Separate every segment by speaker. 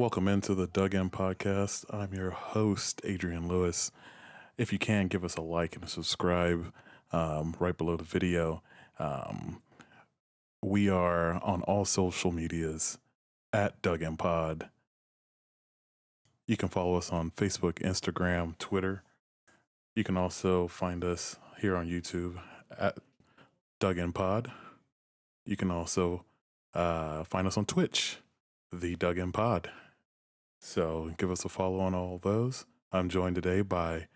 Speaker 1: welcome into the Dug In Podcast. I'm your host, Adrian Lewis. If you can, give us a like and a subscribe right below the video. We are on all social medias at Dug In Pod. You can follow us on Facebook, Instagram, Twitter. You can also find us here on YouTube at Dug In Pod. You can also find us on Twitch, the Dug In Pod. So give us a follow on all those. I'm joined today by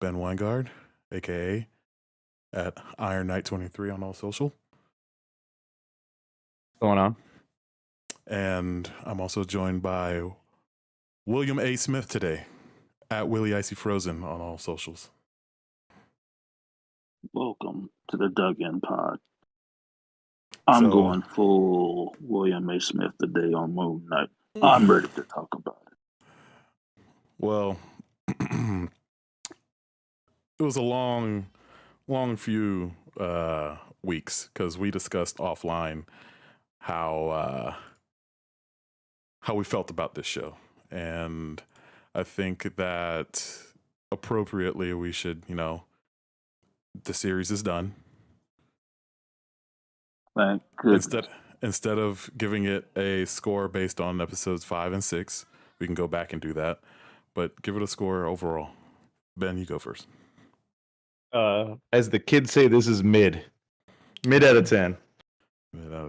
Speaker 1: Ben Weingard, aka at Iron Knight 23 on all social.
Speaker 2: Going on?
Speaker 1: And I'm also joined by William A. Smith today at Willie Icy Frozen on all socials.
Speaker 3: Welcome to the Dug In Pod. I'm going full William A. Smith today on Moon Knight. I'm ready to talk about it.
Speaker 1: Well, it was a long few weeks because we discussed offline how we felt about this show, and I think that appropriately we should, the series is done.
Speaker 3: Thank goodness.
Speaker 1: Instead of giving it a score based on episodes 5 and 6, we can go back and do that. But give it a score overall. Ben, you go first.
Speaker 2: As the kids say, this is mid out of 10.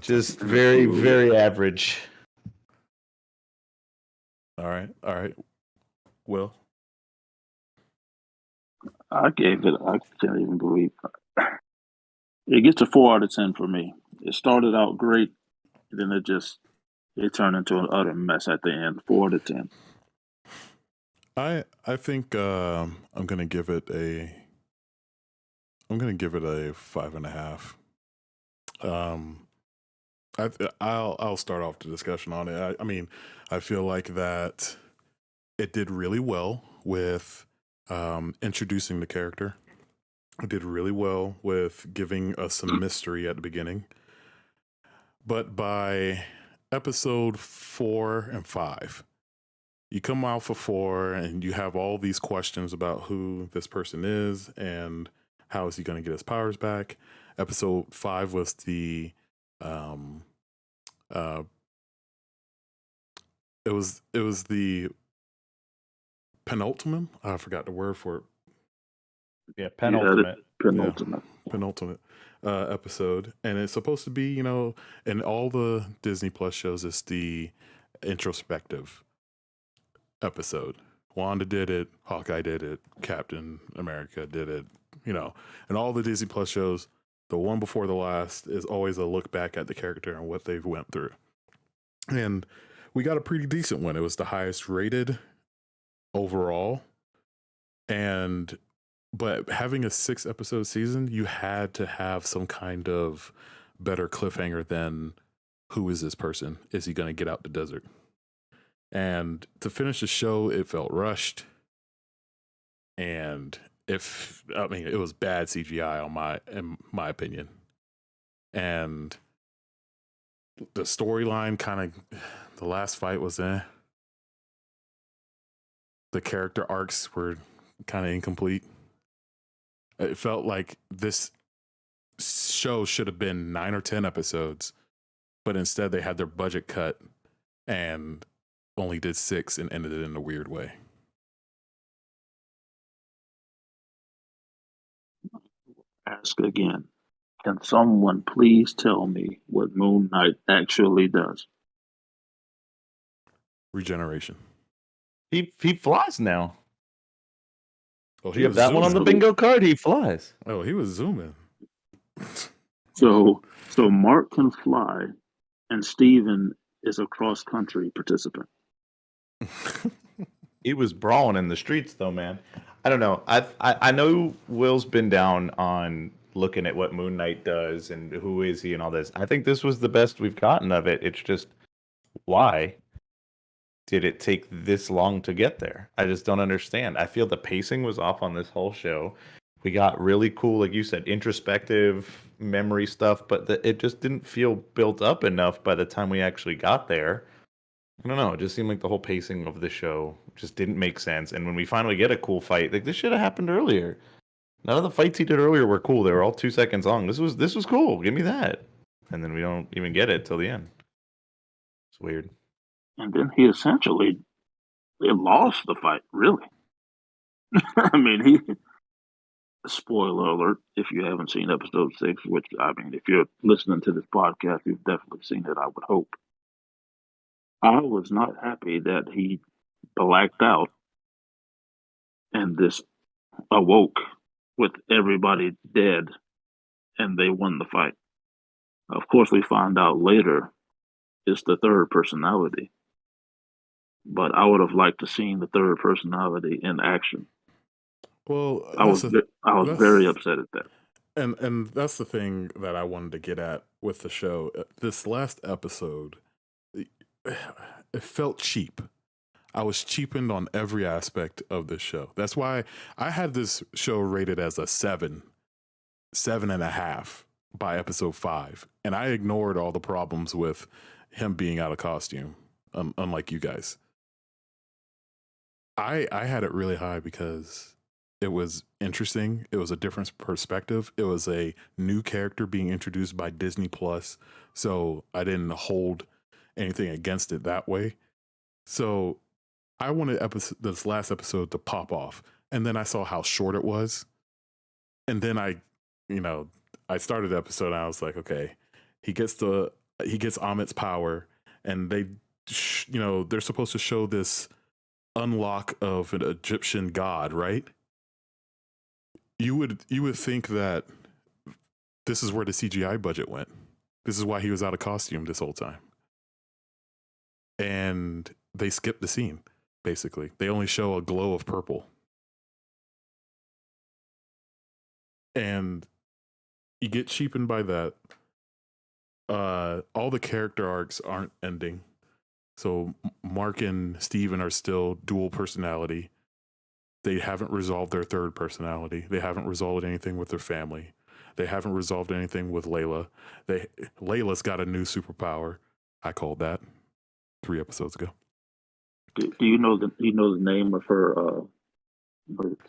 Speaker 2: Just very, very average.
Speaker 1: All right. Will?
Speaker 3: I gave it, I can't even believe it gets a 4 out of 10 for me. It started out great, then it turned into an utter mess at the end. 4 out of 10.
Speaker 1: I think I'm gonna give it a 5.5. I'll start off the discussion on it. I mean, I feel like that it did really well with introducing the character. It did really well with giving us some mystery at the beginning. But by episode 4 and 5, you come out for 4 and you have all these questions about who this person is and how is he going to get his powers back. Episode 5 was the it was the penultimate. I forgot the word for it.
Speaker 2: Yeah, penultimate.
Speaker 1: Penultimate episode, and it's supposed to be, in all the Disney Plus shows, it's the introspective episode. Wanda did it, Hawkeye did it, Captain America did it, and all the Disney Plus shows, the one before the last is always a look back at the character and what they've went through. And we got a pretty decent one. It was the highest rated overall. But having a 6-episode season, you had to have some kind of better cliffhanger than who is this person? Is he going to get out the desert? And to finish the show, it felt rushed. And it was bad CGI in my opinion. And the storyline the last fight was The character arcs were kind of incomplete. It felt like this show should have been 9 or 10 episodes, but instead they had their budget cut and only did 6 and ended it in a weird way.
Speaker 3: Ask again. Can someone please tell me what Moon Knight actually does?
Speaker 1: Regeneration.
Speaker 2: He flies now.
Speaker 1: Oh,
Speaker 2: you have that zooming one on the bingo card? He flies.
Speaker 1: Oh, he was zooming.
Speaker 3: So Mark can fly, and Steven is a cross-country participant.
Speaker 2: He was brawling in the streets, though, man. I don't know. I know Will's been down on looking at what Moon Knight does and who is he and all this. I think this was the best we've gotten of it. It's just, why did it take this long to get there? I just don't understand. I feel the pacing was off on this whole show. We got really cool, like you said, introspective memory stuff, but it just didn't feel built up enough by the time we actually got there. I don't know. It just seemed like the whole pacing of the show just didn't make sense. And when we finally get a cool fight, like this should have happened earlier. None of the fights he did earlier were cool. They were all 2 seconds long. This was cool. Give me that. And then we don't even get it till the end. It's weird.
Speaker 3: And then he essentially lost the fight. Really, I mean, he. Spoiler alert: if you haven't seen episode 6, which I mean, if you're listening to this podcast, you've definitely seen it. I would hope. I was not happy that he blacked out and this awoke with everybody dead and they won the fight. Of course, we find out later it's the third personality, but I would have liked to seen the third personality in action.
Speaker 1: Well,
Speaker 3: I was very upset at that.
Speaker 1: And that's the thing that I wanted to get at with the show. This last episode, it felt cheap. I was cheapened on every aspect of this show. That's why I had this show rated as a 7.5 by episode 5, and I ignored all the problems with him being out of costume. Unlike you guys, I had it really high because it was interesting. It was a different perspective. It was a new character being introduced by Disney Plus, so I didn't hold anything against it that way. So I wanted this last episode to pop off, and then I saw how short it was, and then I started the episode and I was like, okay, he gets Amit's power, and they're supposed to show this unlock of an Egyptian god, right? You would think that this is where the CGI budget went. This is why he was out of costume this whole time. And they skipped the scene, basically. They only show a glow of purple. And you get cheapened by that. All the character arcs aren't ending. So Mark and Steven are still dual personality. They haven't resolved their third personality. They haven't resolved anything with their family. They haven't resolved anything with Layla. Layla's got a new superpower. I called that 3 episodes ago.
Speaker 3: Do you know the name of her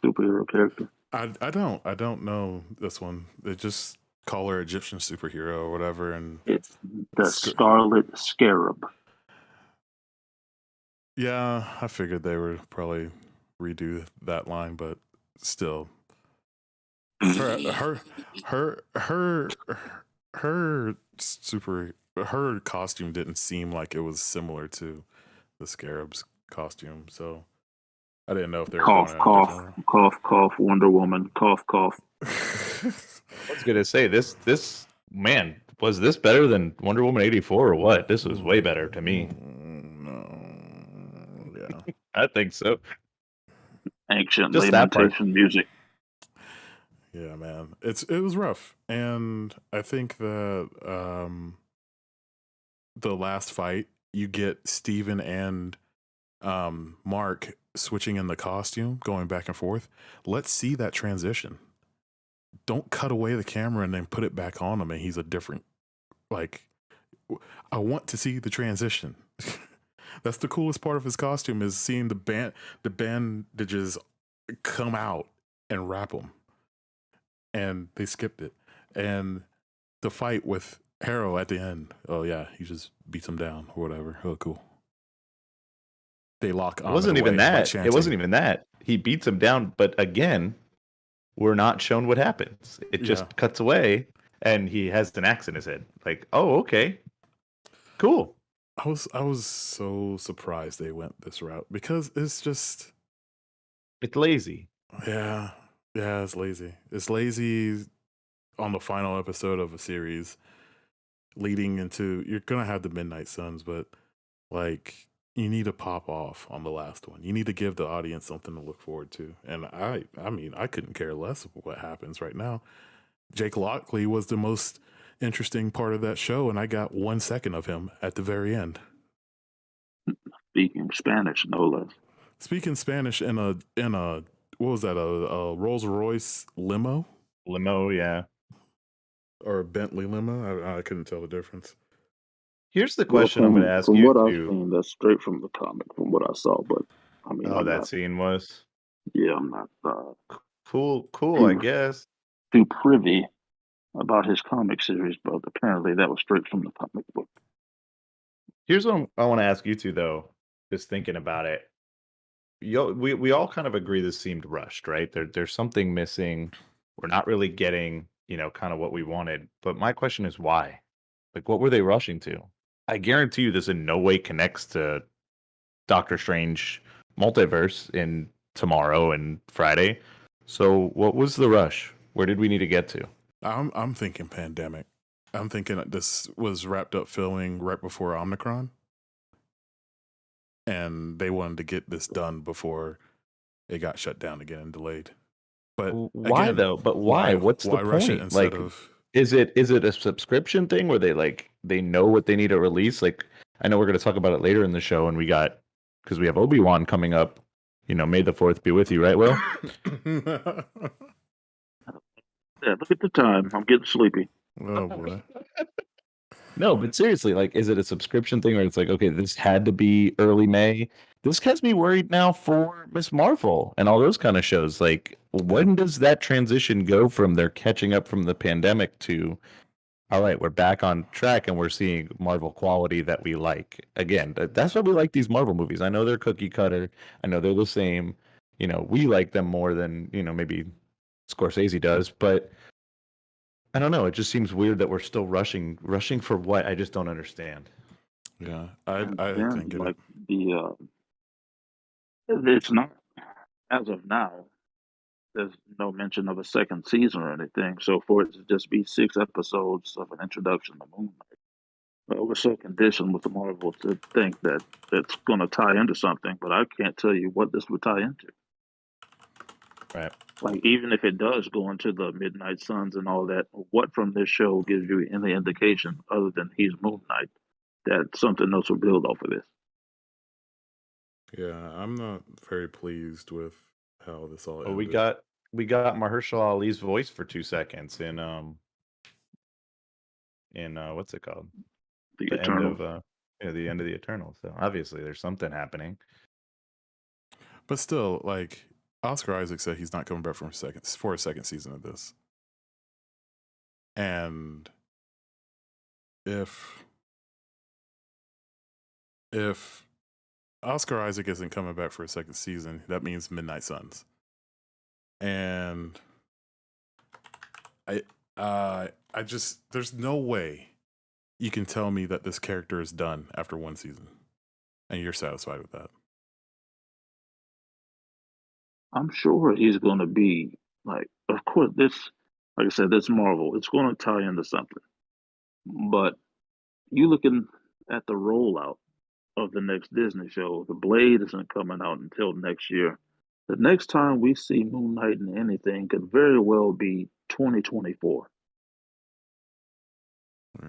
Speaker 3: superhero character?
Speaker 1: I don't know this one. They just call her Egyptian superhero or whatever, and
Speaker 3: it's the Scarlet Scarab.
Speaker 1: Yeah, I figured they would probably redo that line, but still, her costume didn't seem like it was similar to the Scarab's costume, so I didn't know if they were
Speaker 3: cough, Wonder Woman, cough.
Speaker 2: I was gonna say this man, was this better than Wonder Woman 84 or what? This was way better to me.
Speaker 1: No, yeah,
Speaker 2: I think so.
Speaker 3: Ancient just lamentation music.
Speaker 1: Yeah, man, it was rough, and I think that the last fight, you get Steven and Mark switching in the costume, going back and forth. Let's see that transition. Don't cut away the camera and then put it back on him and he's a different, like, I want to see the transition. That's the coolest part of his costume, is seeing the bandages come out and wrap him. And they skipped it. And the fight with Harrow at the end, oh yeah, he just beats him down or whatever. Oh, cool. They lock on.
Speaker 2: It wasn't even that. He beats him down, but again, we're not shown what happens. It just cuts away, and he has an axe in his head. Like, oh, okay, cool.
Speaker 1: I was so surprised they went this route, because it's
Speaker 2: lazy.
Speaker 1: Yeah, it's lazy. It's lazy on the final episode of a series, leading into, you're gonna have the Midnight Suns, but like, you need to pop off on the last one. You need to give the audience something to look forward to. And I mean, I couldn't care less what happens right now. Jake Lockley was the most interesting part of that show, and I got 1 second of him at the very end.
Speaker 3: Speaking Spanish, no less.
Speaker 1: Speaking Spanish in a what was that? A Rolls Royce limo?
Speaker 2: Limo, yeah.
Speaker 1: Or a Bentley limo? I couldn't tell the difference.
Speaker 2: Here's the
Speaker 3: Well,
Speaker 2: question I'm going to ask
Speaker 3: from
Speaker 2: you
Speaker 3: what I've
Speaker 2: too.
Speaker 3: seen, that's straight from the comic, from what I saw. But I mean,
Speaker 2: Oh,
Speaker 3: I'm
Speaker 2: that
Speaker 3: not.
Speaker 2: scene was
Speaker 3: Yeah, I'm not
Speaker 2: cool, I
Speaker 3: too
Speaker 2: guess.
Speaker 3: too privy about his comic series, but apparently that was straight from the comic book.
Speaker 2: Here's what I want to ask you two though. Just thinking about it, we all kind of agree this seemed rushed, right? There's something missing. We're not really getting, kind of what we wanted. But my question is why? Like, what were they rushing to? I guarantee you, this in no way connects to Doctor Strange multiverse in tomorrow and Friday. So, what was the rush? Where did we need to get to?
Speaker 1: I'm thinking pandemic. I'm thinking that this was wrapped up filming right before Omicron, and they wanted to get this done before it got shut down again and delayed. But
Speaker 2: Why
Speaker 1: again,
Speaker 2: though? But why? What's the
Speaker 1: why rush it
Speaker 2: point?
Speaker 1: instead
Speaker 2: Like,
Speaker 1: of
Speaker 2: is it a subscription thing where they know what they need to release? Like, I know we're going to talk about it later in the show, and because we have Obi-Wan coming up. May the fourth be with you, right, Will?
Speaker 3: Yeah, look at the time. I'm getting sleepy.
Speaker 1: Oh boy.
Speaker 2: No, but seriously, like, is it a subscription thing where it's like, okay, this had to be early May? This has me worried now for Miss Marvel and all those kind of shows. Like, when does that transition go from they're catching up from the pandemic to, all right, we're back on track and we're seeing Marvel quality that we like? Again, that's why we like these Marvel movies. I know they're cookie cutter. I know they're the same. We like them more than, maybe Scorsese does, but I don't know. It just seems weird that we're still rushing. Rushing for what? I just don't understand.
Speaker 1: Yeah,
Speaker 3: And
Speaker 1: I
Speaker 3: then,
Speaker 1: didn't get it.
Speaker 3: like it's not as of now. There's no mention of a second season or anything. So for it to just be 6 episodes of an introduction to Moon Knight, we're so conditioned with the Marvel to think that it's going to tie into something, but I can't tell you what this would tie into.
Speaker 2: Right.
Speaker 3: Like, even if it does go into the Midnight Suns and all that, what from this show gives you any indication other than he's Moon Knight that something else will build off of this?
Speaker 1: Yeah, I'm not very pleased with how this all
Speaker 2: Oh,
Speaker 1: ended.
Speaker 2: we got Mahershala Ali's voice for 2 seconds in what's it called?
Speaker 3: The
Speaker 2: The end of
Speaker 3: Eternals.
Speaker 2: the end of the Eternal. So obviously there's something happening.
Speaker 1: But still, like Oscar Isaac said he's not coming back for a second season of this. And if Oscar Isaac isn't coming back for a second season, that means Midnight Suns. And I just there's no way you can tell me that this character is done after one season and you're satisfied with that.
Speaker 3: I'm sure he's going to be like, of course, like I said, this Marvel. It's going to tie into something. But you looking at the rollout of the next Disney show, The Blade isn't coming out until next year. The next time we see Moon Knight in anything could very well be 2024.
Speaker 1: Yeah.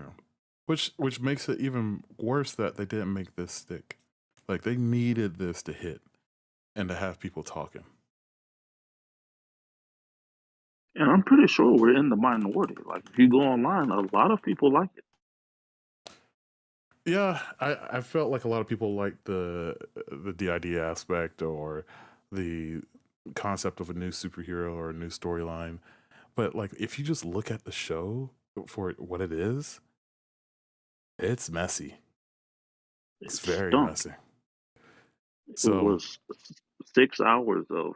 Speaker 1: Which makes it even worse that they didn't make this stick. Like they needed this to hit and to have people talking.
Speaker 3: And I'm pretty sure we're in the minority. Like, if you go online, a lot of people like it.
Speaker 1: Yeah, I felt like a lot of people liked the DID aspect or the concept of a new superhero or a new storyline. But like if you just look at the show for what it is, it's messy.
Speaker 3: It
Speaker 1: It's very
Speaker 3: stunk.
Speaker 1: messy.
Speaker 3: It
Speaker 1: So
Speaker 3: was 6 hours of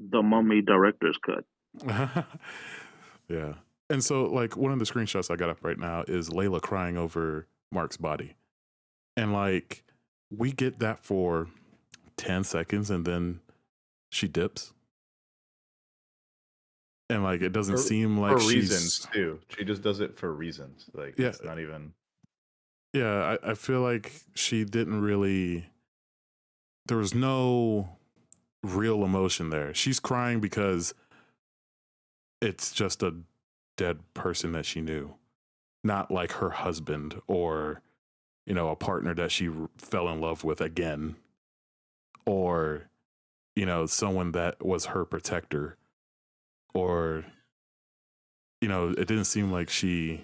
Speaker 3: the Mummy director's cut.
Speaker 1: yeah. And so like one of the screenshots I got up right now is Layla crying over Mark's body. And like we get that for 10 seconds and then she dips. And like it doesn't seem like
Speaker 2: For reasons
Speaker 1: she's
Speaker 2: too. She just does it for reasons. Like
Speaker 1: yeah,
Speaker 2: it's not even.
Speaker 1: yeah, I feel like she didn't really there was no real emotion there. She's crying because it's just a dead person that she knew, not like her husband or a partner that she fell in love with again, or someone that was her protector, or it didn't seem like she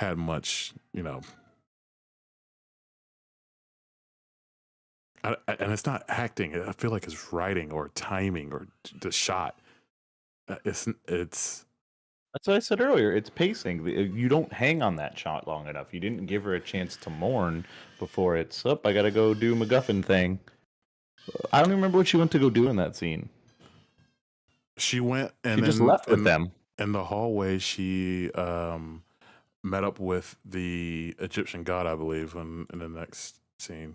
Speaker 1: had much, and it's not acting. I feel like it's writing or timing or the shot. It's
Speaker 2: That's what I said earlier. It's pacing. You don't hang on that shot long enough. You didn't give her a chance to mourn before it's up. I gotta go do MacGuffin thing. I don't even remember what she went to go do in that scene.
Speaker 1: She went and
Speaker 2: She
Speaker 1: then
Speaker 2: just left with them.
Speaker 1: In the hallway. She met up with the Egyptian god, I believe, in the next scene.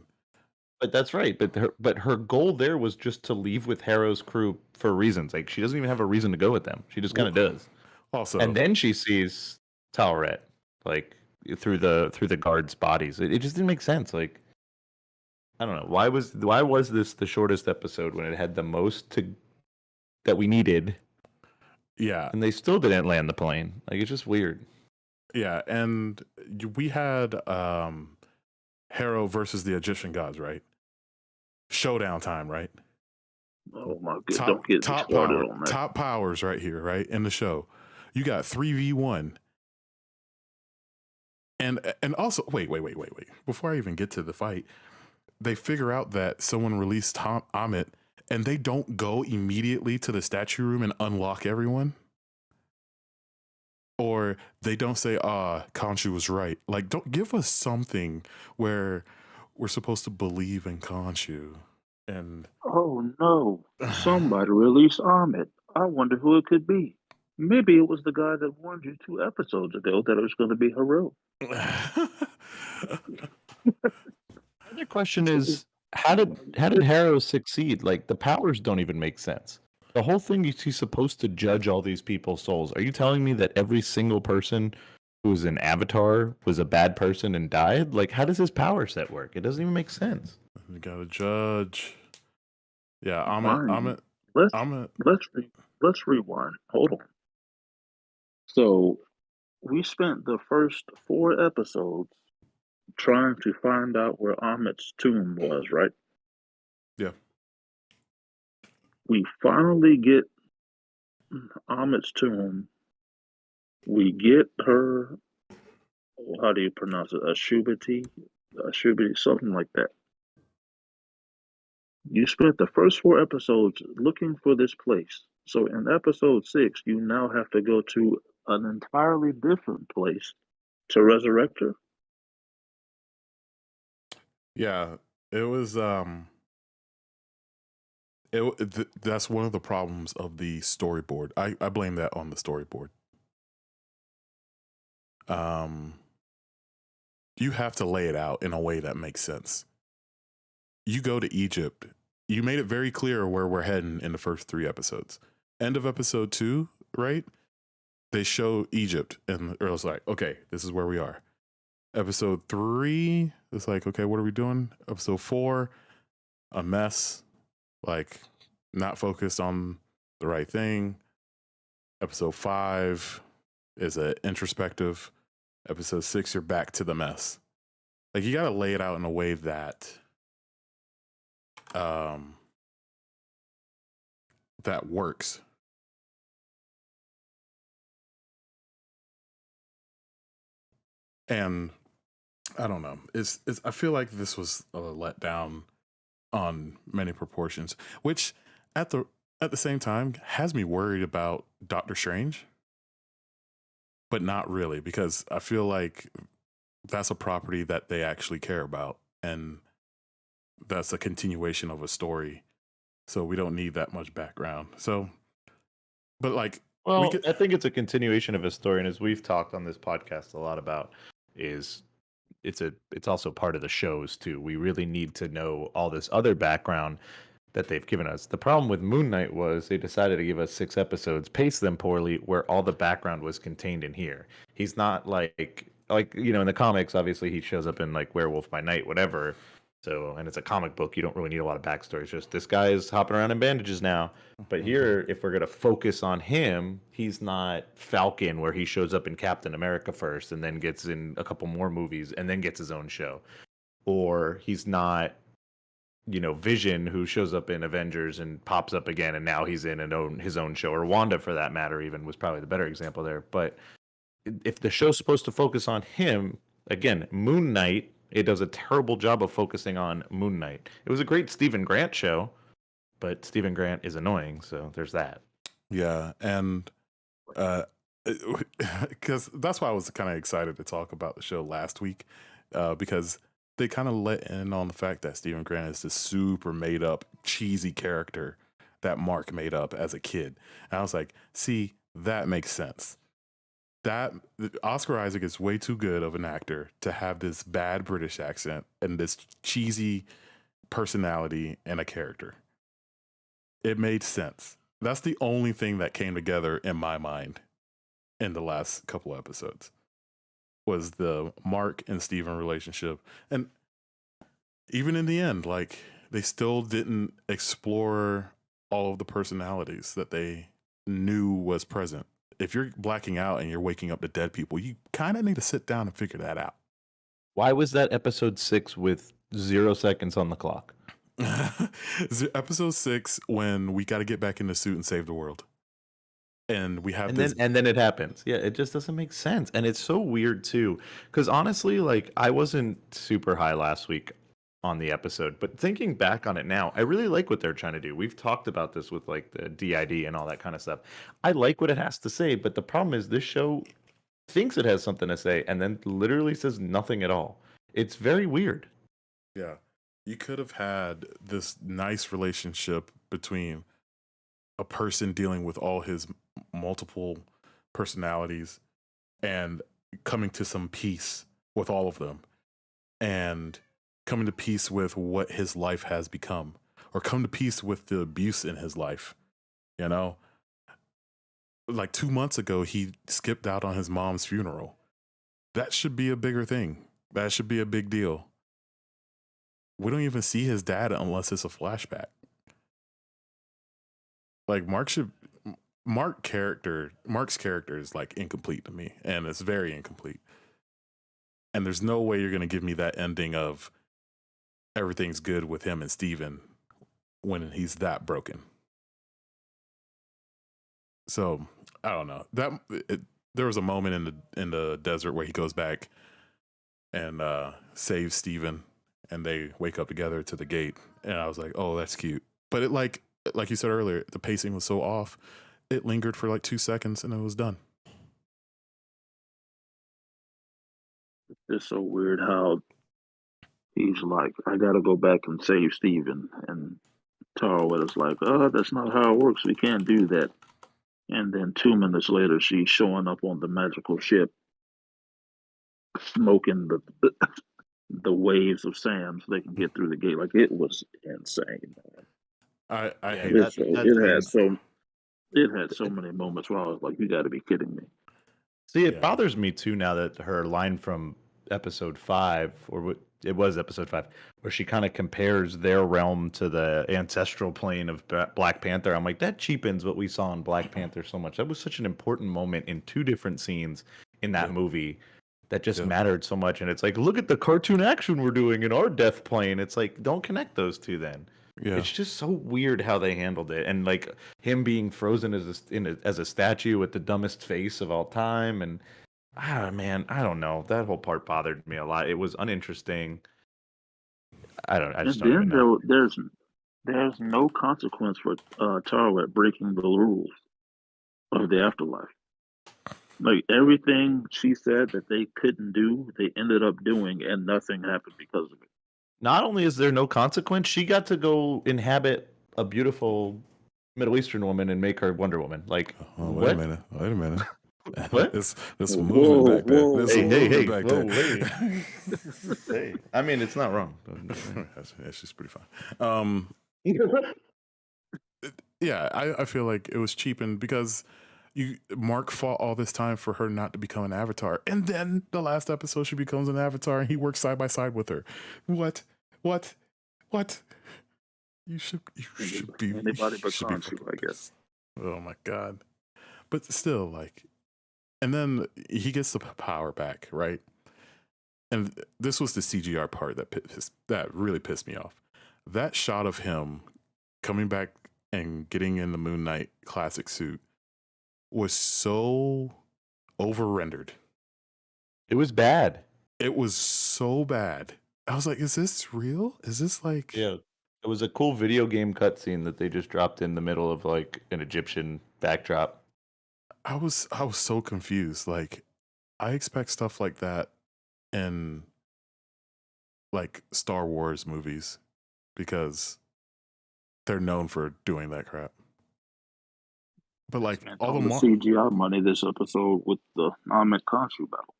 Speaker 2: But that's right. But her goal there was just to leave with Harrow's crew for reasons. Like she doesn't even have a reason to go with them. She just kind of does.
Speaker 1: Also,
Speaker 2: and then she sees Talret like through the guards' bodies. It just didn't make sense. Like I don't know why was this the shortest episode when it had the most that we needed?
Speaker 1: Yeah,
Speaker 2: and they still didn't land the plane. Like it's just weird.
Speaker 1: Yeah, and we had Harrow versus the Egyptian gods, right? Showdown time, right?
Speaker 3: Oh my god! Don't get me started on that.
Speaker 1: Top powers right here, right in the show. You got 3v1, and also wait. Before I even get to the fight, they figure out that someone released Amit, and they don't go immediately to the statue room and unlock everyone. Or they don't say, Khonshu was right. Like, don't give us something where we're supposed to believe in Khonshu. And
Speaker 3: oh no, somebody released Ahmed. I wonder who it could be. Maybe it was the guy that warned you 2 episodes ago that it was going to be Haru.
Speaker 2: The question is, how did Harrow succeed? Like the powers don't even make sense. The whole thing is he's supposed to judge all these people's souls. Are you telling me that every single person who was an avatar was a bad person and died? Like, how does his power set work? It doesn't even make sense.
Speaker 1: You gotta judge. Yeah,
Speaker 3: Let's rewind. Hold on. So we spent the first 4 episodes trying to find out where Ahmed's tomb was, right?
Speaker 1: Yeah.
Speaker 3: We finally get Ahmed's tomb. We get her, how do you pronounce it? Ashubati, something like that. You spent the first 4 episodes looking for this place. So in episode 6, you now have to go to an entirely different place to resurrect her.
Speaker 1: Yeah, it was that's one of the problems of the storyboard. I blame that on the storyboard. You have to lay it out in a way that makes sense. You go to Egypt. You made it very clear where we're heading in the first 3 episodes. End of episode 2, right? They show Egypt, and Earl's like, okay, this is where we are. Episode 3, it's like, okay, what are we doing? Episode 4, a mess, like not focused on the right thing. Episode 5 is an introspective. Episode 6, you're back to the mess. Like you got to lay it out in a way that that works. And I don't know. It's I feel like this was a letdown on many proportions, which at the same time has me worried about Doctor Strange, but not really, because I feel like that's a property that they actually care about, and that's a continuation of a story. So we don't need that much background. So, but like,
Speaker 2: well, I think it's a continuation of a story, and as we've talked on this podcast a lot about, is it's also part of the shows too. We really need to know all this other background that they've given us. The problem with Moon Knight was they decided to give us 6 episodes, pace them poorly, where all the background was contained in here. He's not like in the comics, obviously he shows up in like Werewolf by Night, whatever. So, and it's a comic book, you don't really need a lot of backstory. It's just this guy is hopping around in bandages now. But here, if we're going to focus on him, he's not Falcon, where he shows up in Captain America first and then gets in a couple more movies and then gets his own show. Or he's not, Vision, who shows up in Avengers and pops up again and now he's in his own show. Or Wanda, for that matter, even was probably the better example there. But if the show's supposed to focus on him, again, Moon Knight, it does a terrible job of focusing on Moon Knight. It was a great Stephen Grant show, but Stephen Grant is annoying, so there's that.
Speaker 1: Yeah, and because that's why I was kind of excited to talk about the show last week, because they kind of let in on the fact that Stephen Grant is this super made up, cheesy character that Mark made up as a kid. And I was like, see, that makes sense. That Oscar Isaac is way too good of an actor to have this bad British accent and this cheesy personality and a character. It made sense. That's the only thing that came together in my mind in the last couple episodes was the Mark and Steven relationship. And even in the end, like they still didn't explore all of the personalities that they knew was present. If you're blacking out and you're waking up to dead people, you kind of need to sit down and figure that out.
Speaker 2: Why was that episode 6 with 0 seconds on the clock?
Speaker 1: Episode 6, when we got to get back in the suit and save the world. And we have
Speaker 2: and then it happens. Yeah, it just doesn't make sense. And it's so weird too. Because honestly, like I wasn't super high last week on the episode, but thinking back on it now, I really like what they're trying to do. We've talked about this with like the DID and all that kind of stuff. I like what it has to say, but the problem is this show thinks it has something to say and then literally says nothing at all. It's very weird.
Speaker 1: Yeah. You could have had this nice relationship between a person dealing with all his multiple personalities and coming to some peace with all of them, and coming to peace with what his life has become, or come to peace with the abuse in his life. You know, like 2 months ago, he skipped out on his mom's funeral. That should be a bigger thing. That should be a big deal. We don't even see his dad unless it's a flashback. Like Mark's character is like incomplete to me, and it's very incomplete. And there's no way you're going to give me that ending of everything's good with him and Steven when he's that broken. So I don't know. There was a moment in the desert where he goes back and saves Steven, and they wake up together to the gate, and I was like, oh, that's cute. But it like you said earlier, the pacing was so off. It lingered for like 2 seconds and it was done.
Speaker 3: It's so weird how he's like, I gotta go back and save Steven. And Tara is like, oh, that's not how it works. We can't do that. And then 2 minutes later, she's showing up on the magical ship, smoking the waves of sand so they can get through the gate. Like it was insane.
Speaker 1: I
Speaker 2: Yeah,
Speaker 1: hate
Speaker 2: that-
Speaker 1: it.
Speaker 3: It had so many moments where I was like, you got to be kidding me.
Speaker 2: See, it
Speaker 1: Yeah.
Speaker 2: bothers me too now that her line from episode 5, it was episode 5, where she kind of compares their realm to the ancestral plane of Black Panther. I'm like, that cheapens what we saw in Black Panther so much. That was such an important moment in 2 different scenes in that movie that just mattered so much. And it's like, look at the cartoon action we're doing in our death plane. It's like, don't connect those two then.
Speaker 1: Yeah.
Speaker 2: It's just so weird how they handled it, and like him being frozen as a statue with the dumbest face of all time, and man, I don't know. That whole part bothered me a lot. It was uninteresting. I just don't even know.
Speaker 3: There's no consequence for Tarwet breaking the rules of the afterlife. Like everything she said that they couldn't do, they ended up doing, and nothing happened because of it.
Speaker 2: Not only is there no consequence, she got to go inhabit a beautiful Middle Eastern woman and make her Wonder Woman. Like,
Speaker 1: wait a minute.
Speaker 2: What?
Speaker 1: This movement back there. This
Speaker 2: Hey,
Speaker 1: movement back there.
Speaker 2: Hey, I mean, it's not wrong.
Speaker 1: Yeah, she's pretty fine. Yeah, I feel like it was cheapened because Mark fought all this time for her not to become an avatar, and then the last episode she becomes an avatar and he works side by side with her. What? You should be
Speaker 3: anybody but
Speaker 1: should be
Speaker 3: Khonshu, I guess.
Speaker 1: Oh my god. But still, like, and then he gets the power back, right? And this was the CGR part that really pissed me off. That shot of him coming back and getting in the Moon Knight classic suit was so over rendered.
Speaker 2: It was bad.
Speaker 1: It was so bad. I was like, is this real? Is this like...
Speaker 2: Yeah. It was a cool video game cutscene that they just dropped in the middle of like an Egyptian backdrop.
Speaker 1: I was so confused. Like, I expect stuff like that in like Star Wars movies because they're known for doing that crap. But like
Speaker 3: Spent
Speaker 1: all
Speaker 3: all
Speaker 1: the
Speaker 3: the CGI money this episode with the Ahmed Khonshu battle.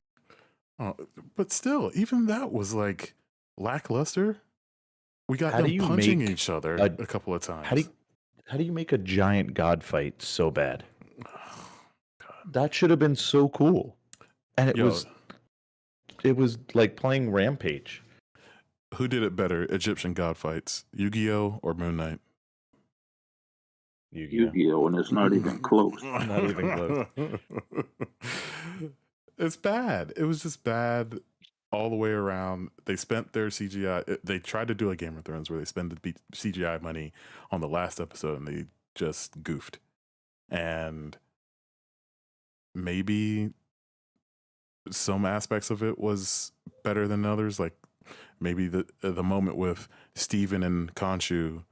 Speaker 1: but still, even that was like lackluster. We got
Speaker 2: How do
Speaker 1: them
Speaker 2: you
Speaker 1: punching
Speaker 2: make
Speaker 1: each other
Speaker 2: a-
Speaker 1: a couple of times.
Speaker 2: How do you make a giant god fight so bad? That should have been so cool. And it was like playing Rampage.
Speaker 1: Who did it better, Egyptian god fights, Yu-Gi-Oh or Moon Knight?
Speaker 3: Yu-Gi-Oh, and it's not even close.
Speaker 2: Not even close.
Speaker 1: It's bad. It was just bad all the way around. They spent their CGI. They tried to do a Game of Thrones where they spend the CGI money on the last episode and they just goofed. And maybe some aspects of it was better than others. Like maybe the moment with Steven and Khonshu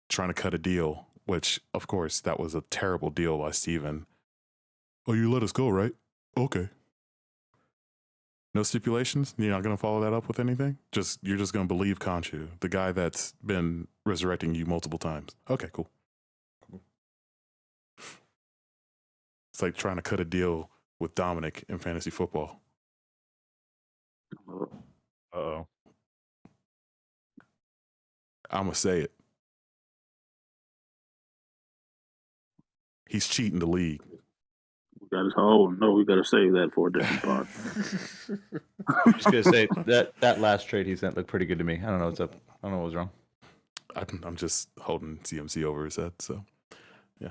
Speaker 1: trying to cut a deal, which of course that was a terrible deal by Steven. Oh, you let us go, right? Okay. No stipulations? You're not going to follow that up with anything? You're just going to believe Khonshu, the guy that's been resurrecting you multiple times. Okay, cool. It's like trying to cut a deal with Dominic in fantasy football.
Speaker 2: Uh-oh.
Speaker 1: I'm going to say it. He's cheating the league.
Speaker 3: We got to save that for a different part.
Speaker 2: I'm just gonna say that last trade he sent looked pretty good to me. I don't know what's up. I don't know what was wrong.
Speaker 1: I'm just holding CMC over his head, so yeah.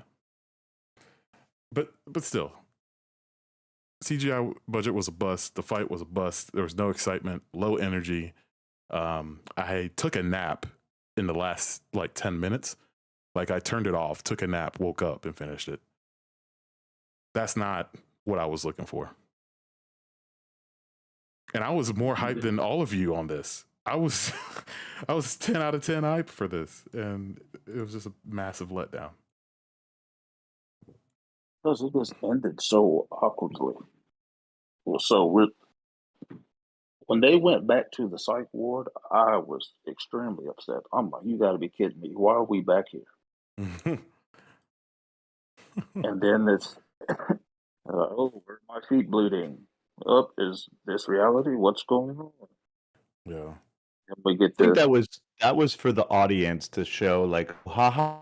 Speaker 1: But still, CGI budget was a bust. The fight was a bust. There was no excitement, low energy. I took a nap in the last like 10 minutes. Like I turned it off, took a nap, woke up, and finished it. That's not what I was looking for. And I was more hyped than all of you on this. I was 10 out of 10 hype for this, and it was just a massive letdown.
Speaker 3: Because it just ended so awkwardly. Well, so when they went back to the psych ward, I was extremely upset. I'm like, you got to be kidding me. Why are we back here? And then it's, oh, where are my feet bleeding? Up, is this reality? What's going on?
Speaker 1: Yeah.
Speaker 3: And we get
Speaker 2: I think
Speaker 3: this.
Speaker 2: that was for the audience to show like haha.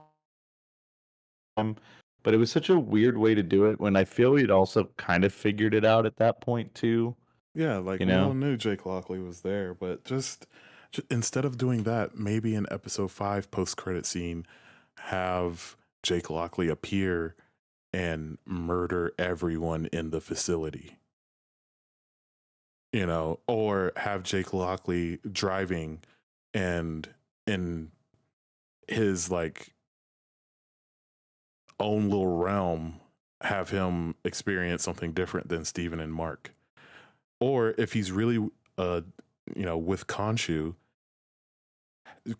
Speaker 2: But it was such a weird way to do it when I feel we'd also kind of figured it out at that point too.
Speaker 1: Yeah, like
Speaker 2: You
Speaker 1: we
Speaker 2: know?
Speaker 1: all knew Jake Lockley was there, but just instead of doing that, maybe in episode 5 post-credit scene, have Jake Lockley appear and murder everyone in the facility. You know, or have Jake Lockley driving and in his like own little realm have him experience something different than Steven and Mark. Or if he's really with Khonshu,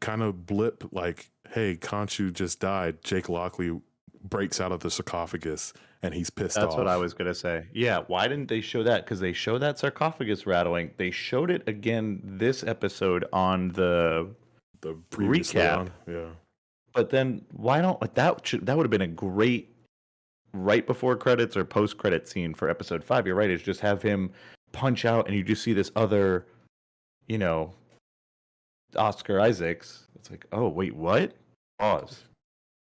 Speaker 1: kind of blip like, hey, Khonshu just died. Jake Lockley breaks out of the sarcophagus and he's pissed off.
Speaker 2: That's what I was gonna say. Yeah, why didn't they show that? Because they show that sarcophagus rattling. They showed it again this episode on the recap.
Speaker 1: Yeah.
Speaker 2: But then why don't like that would have been a great right before credits or post credit scene for episode 5. You're right, is just have him punch out and you just see this other, Oscar Isaacs. It's like, oh wait, what? Pause.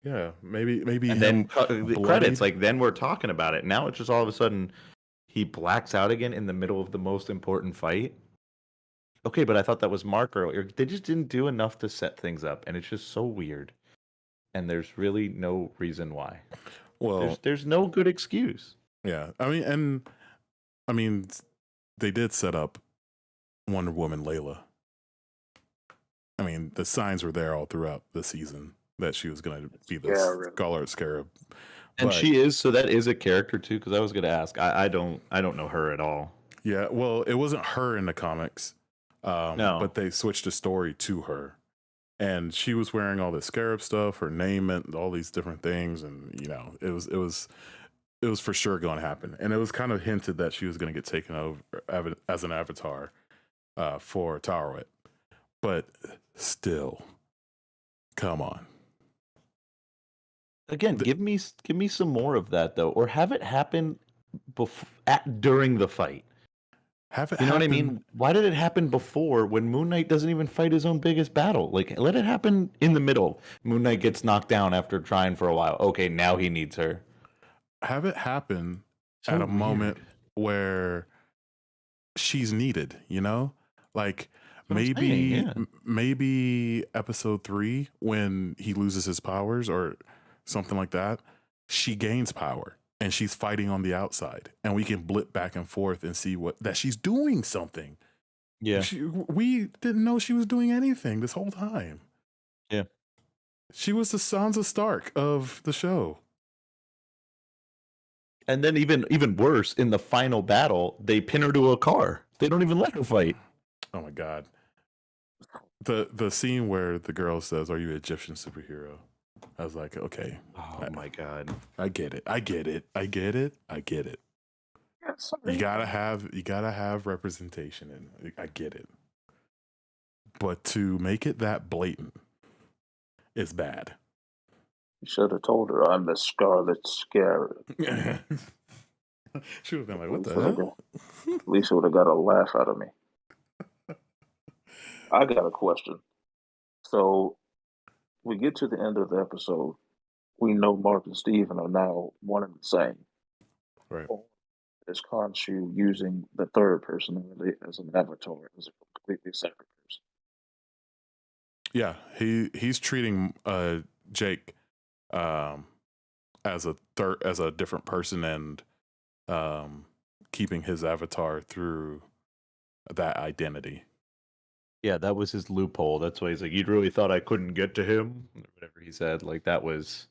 Speaker 1: Yeah, maybe
Speaker 2: And then the credits, like then we're talking about it. Now it's just all of a sudden he blacks out again in the middle of the most important fight. Okay, but I thought that was Mark earlier. They just didn't do enough to set things up, and it's just so weird. And there's really no reason why.
Speaker 1: Well,
Speaker 2: there's no good excuse.
Speaker 1: Yeah, I mean, they did set up Wonder Woman Layla. I mean, the signs were there all throughout the season that she was going to be the Scarlet Scarab.
Speaker 2: And
Speaker 1: But
Speaker 2: she is, so that is a character too. Because I was gonna ask, I don't know her at all.
Speaker 1: yeah, well, it wasn't her in the comics,
Speaker 2: No,
Speaker 1: but they switched the story to her, and she was wearing all this scarab stuff. Her name meant all these different things, and it was for sure going to happen. And it was kind of hinted that she was going to get taken over as an avatar for Tarwit, but still, come on.
Speaker 2: again,
Speaker 1: The,
Speaker 2: give me some more of that though, or have it happen during the fight.
Speaker 1: have it
Speaker 2: You know what I
Speaker 1: happen.
Speaker 2: mean? Why did it happen before when Moon Knight doesn't even fight his own biggest battle? Like, let it happen in the middle. Moon Knight gets knocked down after trying for a while. Okay, now he needs her.
Speaker 1: Have it happen
Speaker 2: So
Speaker 1: at a moment
Speaker 2: weird.
Speaker 1: where she's needed, like
Speaker 2: That's what I'm saying. Yeah.
Speaker 1: maybe episode 3 when he loses his powers or something like that, she gains power and she's fighting on the outside, and we can blip back and forth and see that she's doing something.
Speaker 2: Yeah.
Speaker 1: We didn't know she was doing anything this whole time.
Speaker 2: Yeah.
Speaker 1: She was the Sansa Stark of the show.
Speaker 2: And then even worse, in the final battle, they pin her to a car. They don't even let her fight.
Speaker 1: Oh my god. The scene where the girl says, "Are you an Egyptian superhero?" I was like, okay.
Speaker 2: Oh my god.
Speaker 1: I get it. I get it. I get it. I get it. You gotta have representation, and I get it. But to make it that blatant is bad.
Speaker 3: You should have told her I'm the Scarlet Scarab.
Speaker 1: She would have been like, "What
Speaker 3: At
Speaker 1: the
Speaker 3: least
Speaker 1: hell?"
Speaker 3: at least would have got a laugh out of me. I got a question. So we get to the end of the episode. We know Mark and Steven are now one and the same.
Speaker 1: Right.
Speaker 3: Is Khonshu using the third person as an avatar, as a completely separate person?
Speaker 1: Yeah, he's treating Jake as a different person, and keeping his avatar through that identity.
Speaker 2: Yeah, that was his loophole. That's why he's like, you really thought I couldn't get to him? Or whatever he said. Like that's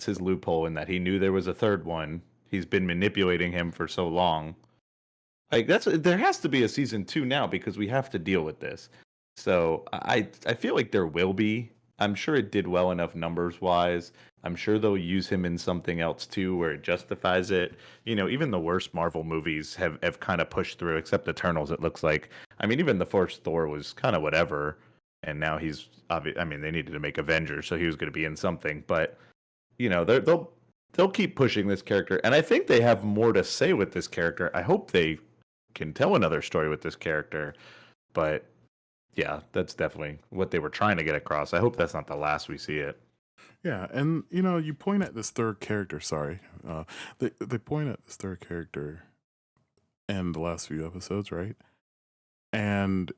Speaker 2: his loophole, in that he knew there was a third one. He's been manipulating him for so long. Like, there has to be a season 2 now, because we have to deal with this. So I feel like there will be. I'm sure it did well enough numbers wise. I'm sure they'll use him in something else too, where it justifies it. Even the worst Marvel movies have kind of pushed through, except Eternals. It looks like. I mean, even the first Thor was kind of whatever, and now he's obvious. I mean, they needed to make Avengers, so he was going to be in something. But they'll keep pushing this character, and I think they have more to say with this character. I hope they can tell another story with this character, but yeah, that's definitely what they were trying to get across. I hope that's not the last we see it.
Speaker 1: Yeah, and you point at this third character. Sorry, they point at this third character in the last few episodes, right? And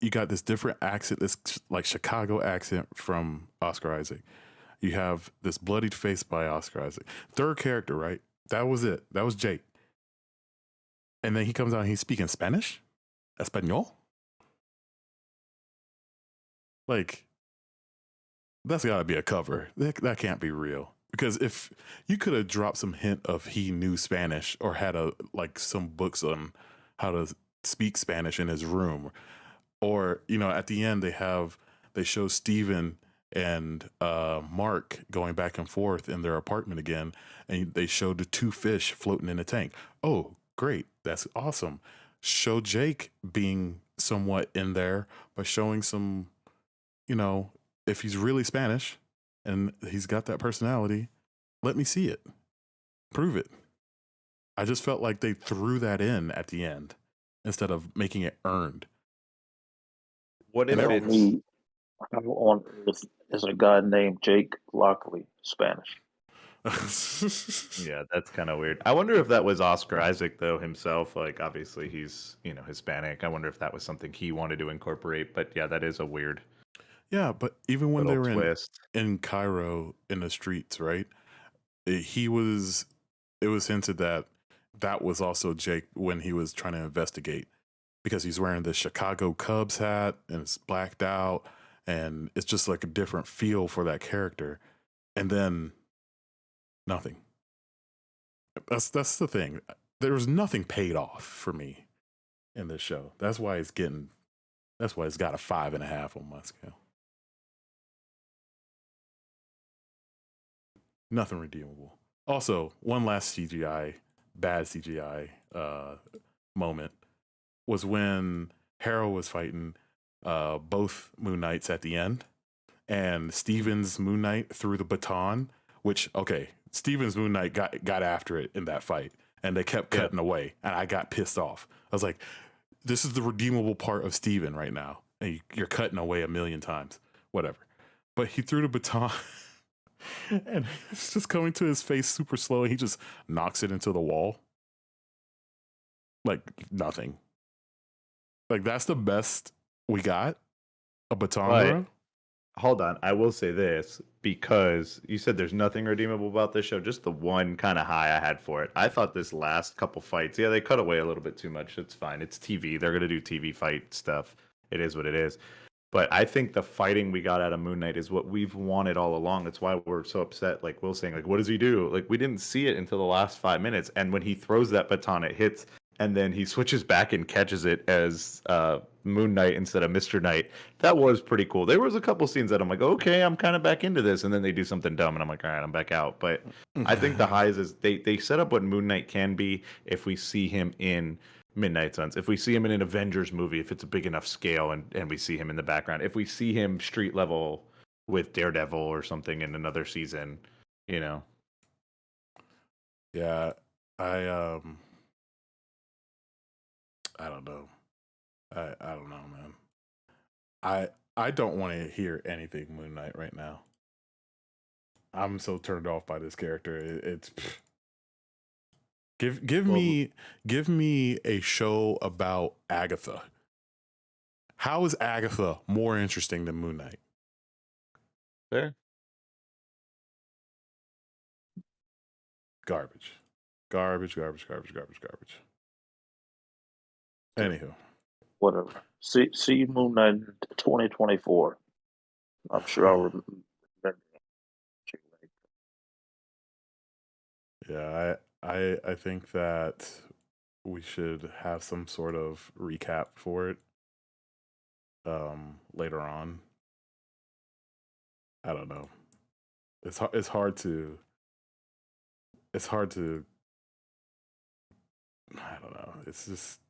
Speaker 1: you got this different accent, this like Chicago accent from Oscar Isaac. You have this bloodied face by Oscar Isaac. Third character, right? That was it. That was Jake. And then he comes out and he's speaking Spanish, Espanol. Like, that's got to be a cover. That can't be real. Because if you could have dropped some hint of he knew Spanish, or had some books on how to speak Spanish in his room, or at the end they show Steven and Mark going back and forth in their apartment again, and they showed the two fish floating in a tank. Oh, great, that's awesome. Show Jake being somewhat in there by showing some, if he's really Spanish and he's got that personality, let me see it. Prove it. I just felt like they threw that in at the end instead of making it earned.
Speaker 2: What if
Speaker 3: Tell
Speaker 2: it's
Speaker 3: me, how on earth is a guy named Jake Lockley Spanish?
Speaker 2: yeah, that's kind of weird. I wonder if that was Oscar Isaac though himself. Like, obviously he's Hispanic. I wonder if that was something he wanted to incorporate. But yeah, that is a weird
Speaker 1: Yeah, but even when they
Speaker 2: little
Speaker 1: were
Speaker 2: twist.
Speaker 1: in Cairo in the streets, right? It was hinted that was also Jake when he was trying to investigate, because he's wearing the Chicago Cubs hat and it's blacked out, and it's just like a different feel for that character. And then Nothing. That's the thing. There was nothing paid off for me in this show. That's why it's got a 5.5 on my scale. Nothing redeemable. Also, one last bad CGI moment was when Harrow was fighting both Moon Knights at the end, and Steven's Moon Knight threw the baton. Which, okay, Steven's Moon Knight got after it in that fight, and they kept cutting away, and I got pissed off. I was like, this is the redeemable part of Steven right now, and you're cutting away a million times, whatever. But he threw the baton, and it's just coming to his face super slow, and he just knocks it into the wall. Like, nothing. Like, that's the best we got? A baton throw?
Speaker 2: Hold on, I will say this, because you said there's nothing redeemable about this show. Just the one kind of high I had for it. I thought this last couple fights, they cut away a little bit too much. It's fine. It's TV. They're gonna do TV fight stuff. It is what it is. But I think the fighting we got out of Moon Knight is what we've wanted all along. That's why we're so upset. Like Will's saying, like, what does he do? Like, we didn't see it until the last 5 minutes. And when he throws that baton, it hits, and then he switches back and catches it as Moon Knight instead of Mr. Knight. That was pretty cool. There was a couple scenes that I'm like, okay, I'm kind of back into this, and then they do something dumb, and I'm like, all right, I'm back out. But I think the highs is they set up what Moon Knight can be if we see him in Midnight Suns. If we see him in an Avengers movie, if it's a big enough scale and we see him in the background. If we see him street level with Daredevil or something in another season,
Speaker 1: Yeah, I don't know. I don't know, man. I don't want to hear anything Moon Knight right now. I'm so turned off by this character. It's give me a show about Agatha. How is Agatha more interesting than Moon Knight?
Speaker 2: Fair.
Speaker 1: Garbage. Anywho.
Speaker 3: Whatever. See Moon Knight 2024. I'm sure I'll remember.
Speaker 1: Yeah, I think that we should have some sort of recap for it later on. I don't know. It's hard to I don't know. It's just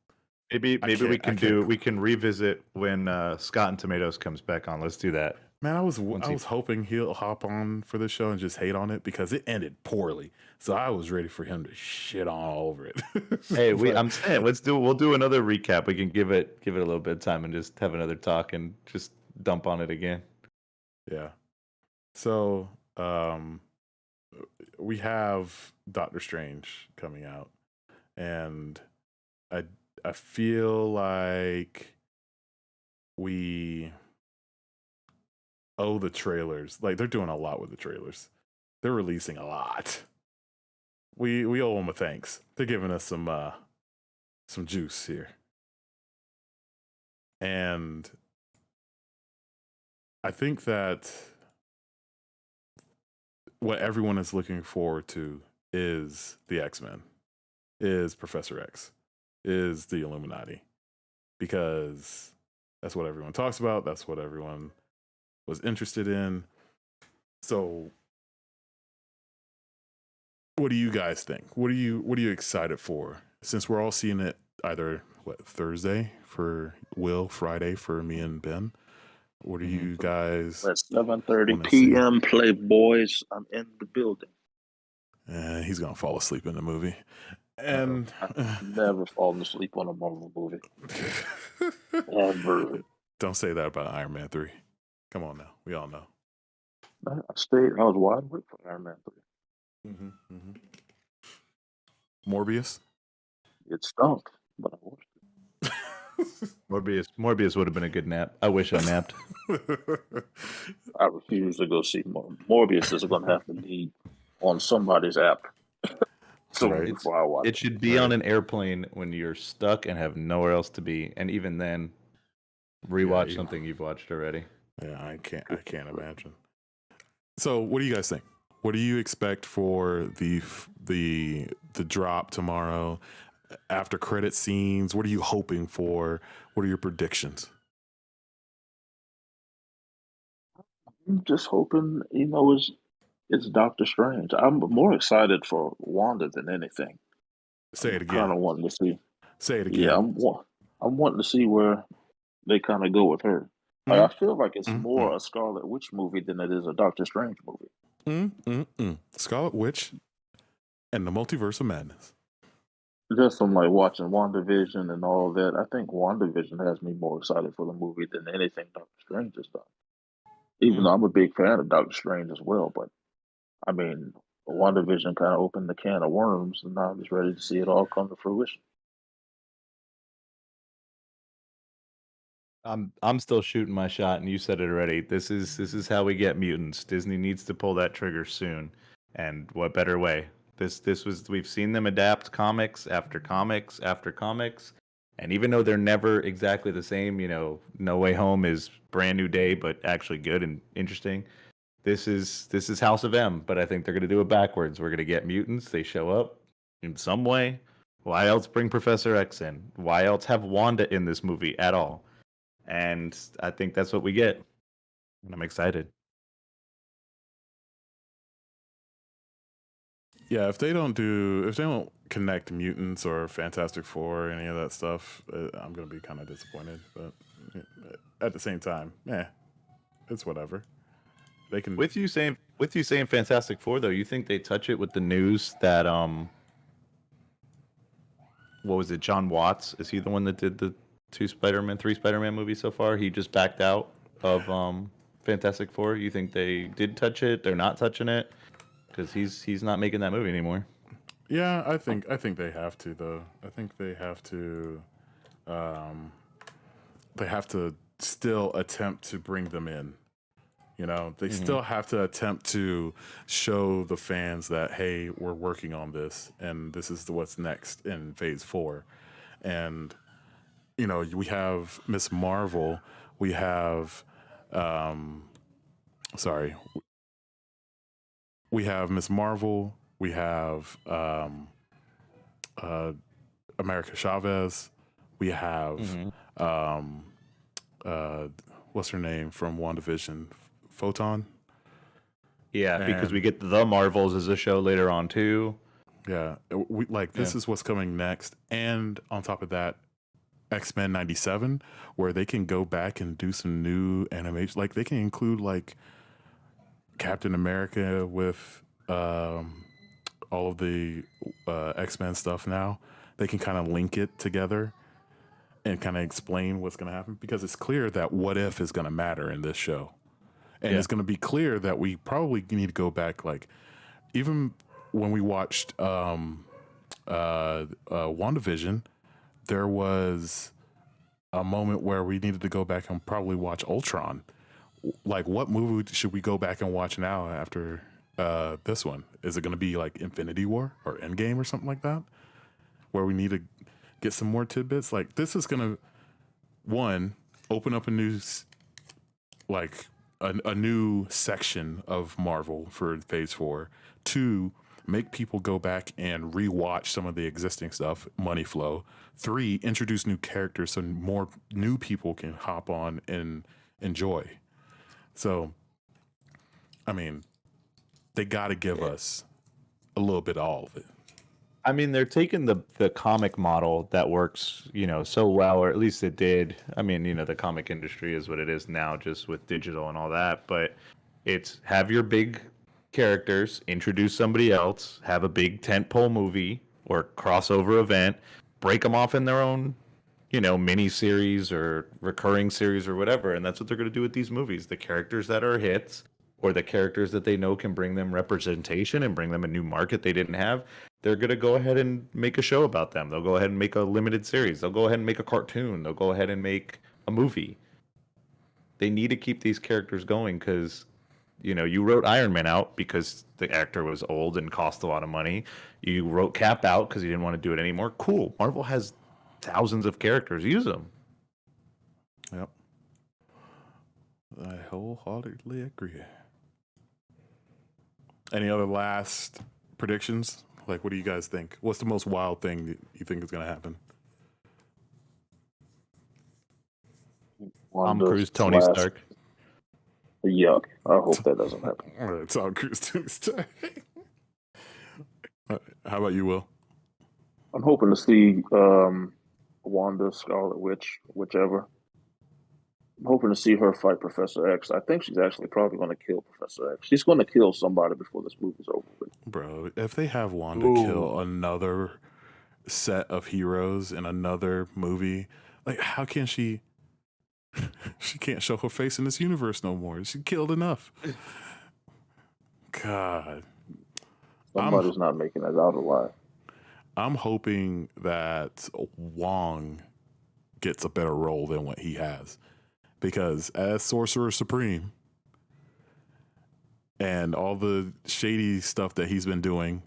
Speaker 2: Maybe we can revisit when Scott and Tomatoes comes back on. Let's do that.
Speaker 1: Man, I was hoping he'll hop on for the show and just hate on it because it ended poorly. So I was ready for him to shit all over it.
Speaker 2: Hey, I'm saying we'll do another recap. We can give it a little bit of time and just have another talk and just dump on it again.
Speaker 1: Yeah. So we have Doctor Strange coming out, and I feel like we owe the trailers. Like, they're doing a lot with the trailers. They're releasing a lot. We owe them a thanks. They're giving us some juice here. And I think that what everyone is looking forward to is the X-Men, is Professor X, is the Illuminati, because that's what everyone talks about. That's what everyone was interested in. So what do you guys think? What are you excited for? Since we're all seeing it either Thursday for Will, Friday for me and Ben. What are you guys?
Speaker 3: At 7:30 p.m. Playboys. I'm in the building.
Speaker 1: He's gonna fall asleep in the movie. And
Speaker 3: I've never fallen asleep on a Marvel movie. Ever.
Speaker 1: Don't say that about Iron Man 3. Come on now. We all know.
Speaker 3: I was wide awake for Iron Man 3.
Speaker 1: Morbius?
Speaker 3: It stunk, but I watched it.
Speaker 2: Morbius would have been a good nap. I wish I napped.
Speaker 3: I refuse to go see Morbius is going to have to be on somebody's app. Before I watch
Speaker 2: it should be on an airplane when you're stuck and have nowhere else to be, and even then, rewatch something you've watched already.
Speaker 1: Yeah, I can't imagine. So, what do you guys think? What do you expect for the drop tomorrow? After credit scenes, what are you hoping for? What are your predictions?
Speaker 3: I'm just hoping, it's Doctor Strange. I'm more excited for Wanda than anything.
Speaker 1: Say
Speaker 3: I'm
Speaker 1: it
Speaker 3: kind
Speaker 1: again.
Speaker 3: of wanting to see.
Speaker 1: Say it
Speaker 3: Yeah,
Speaker 1: again.
Speaker 3: I'm wanting to see where they kind of go with her.
Speaker 1: Mm,
Speaker 3: I feel like it's
Speaker 1: mm, mm,
Speaker 3: more a Scarlet Witch movie than it is a Doctor Strange movie.
Speaker 1: Scarlet Witch and the Multiverse of Madness.
Speaker 3: Just from like watching WandaVision and all that, I think WandaVision has me more excited for the movie than anything Doctor Strange has done. Even
Speaker 2: Hmm.
Speaker 3: though I'm a big fan of Doctor Strange as well, but I mean, WandaVision kind of opened the can of worms, and now I'm just ready to see it all come to fruition.
Speaker 2: I'm still shooting my shot, and you said it already. This is how we get mutants. Disney needs to pull that trigger soon, and what better way? This was we've seen them adapt comics after comics after comics, and even though they're never exactly the same, No Way Home is brand new day, but actually good and interesting. This is House of M, but I think they're gonna do it backwards. We're gonna get mutants. They show up in some way. Why else bring Professor X in? Why else have Wanda in this movie at all? And I think that's what we get. And I'm excited.
Speaker 1: Yeah, if they don't connect mutants or Fantastic Four or any of that stuff, I'm gonna be kind of disappointed. But at the same time, it's whatever. They can.
Speaker 2: With you saying Fantastic Four though, you think they touch it with the news that what was it, John Watts? Is he the one that did the three Spider-Man movies so far? He just backed out of Fantastic Four. You think they did touch it? They're not touching it because he's not making that movie anymore.
Speaker 1: Yeah, I think they have to though. I think they have to. Um, they have to still attempt to bring them in. They
Speaker 2: Hmm.
Speaker 1: still have to attempt to show the fans that, hey, we're working on this and this is what's next in phase 4. And we have Miss Marvel, we have sorry, we have Miss Marvel, we have uh America Chavez, we have
Speaker 2: Hmm.
Speaker 1: um uh what's her name from WandaVision, Photon.
Speaker 2: Yeah, because we
Speaker 1: And
Speaker 2: get the Marvels as a show later on too.
Speaker 1: yeah, we like
Speaker 2: Yeah.
Speaker 1: this is what's coming next, and on top of that, X-Men '97, where they can go back and do some new animation. Like they can include like Captain America with all of the X-Men stuff. Now they can kind of link it together and kind of explain what's going to happen, because it's clear that what if is going to matter in this show, and
Speaker 2: Yeah.
Speaker 1: it's going to be clear that we probably need to go back, like even when we watched WandaVision, there was a moment where we needed to go back and probably watch Ultron. Like, what movie should we go back and watch now after this one? Is it going to be like Infinity War or Endgame or something like that, where we need to get some more tidbits? Like, this is going to, one, open up a new like a new section of Marvel for Phase 4. Two, make people go back and rewatch some of the existing stuff, money flow. Three, introduce new characters so more new people can hop on and enjoy. So, I mean, they got to give us a little bit of all of it.
Speaker 2: I mean, they're taking the comic model that works, so well, or at least it did. I mean, the comic industry is what it is now, just with digital and all that. But it's have your big characters, introduce somebody else, have a big tentpole movie or crossover event, break them off in their own, mini series or recurring series or whatever. And that's what they're going to do with these movies. The characters that are hits or the characters that they know can bring them representation and bring them a new market they didn't have, they're going to go ahead and make a show about them. They'll go ahead and make a limited series. They'll go ahead and make a cartoon. They'll go ahead and make a movie. They need to keep these characters going because, you wrote Iron Man out because the actor was old and cost a lot of money. You wrote Cap out because you didn't want to do it anymore. Cool. Marvel has thousands of characters. Use them.
Speaker 1: Yep. I wholeheartedly agree. Any other last predictions? Like, what do you guys think? What's the most wild thing that you think is going to happen?
Speaker 2: Tom
Speaker 3: Wanda
Speaker 2: Cruise, Tony
Speaker 3: slash
Speaker 2: Stark.
Speaker 3: Yuck. I hope that doesn't happen.
Speaker 1: It's all Cruise Tony Stark. How about you, Will?
Speaker 3: I'm hoping to see Wanda, Scarlet Witch, whichever. I'm hoping to see her fight Professor X. I think she's actually probably going to kill Professor X. She's going to kill somebody before this movie's over with.
Speaker 1: Bro, if they have Wanda
Speaker 2: Ooh.
Speaker 1: kill another set of heroes in another movie, like, how can she? She can't show her face in this universe no more. She killed enough. God.
Speaker 3: Somebody's not making it out alive.
Speaker 1: I'm hoping that Wong gets a better role than what he has. Because as Sorcerer Supreme and all the shady stuff that he's been doing,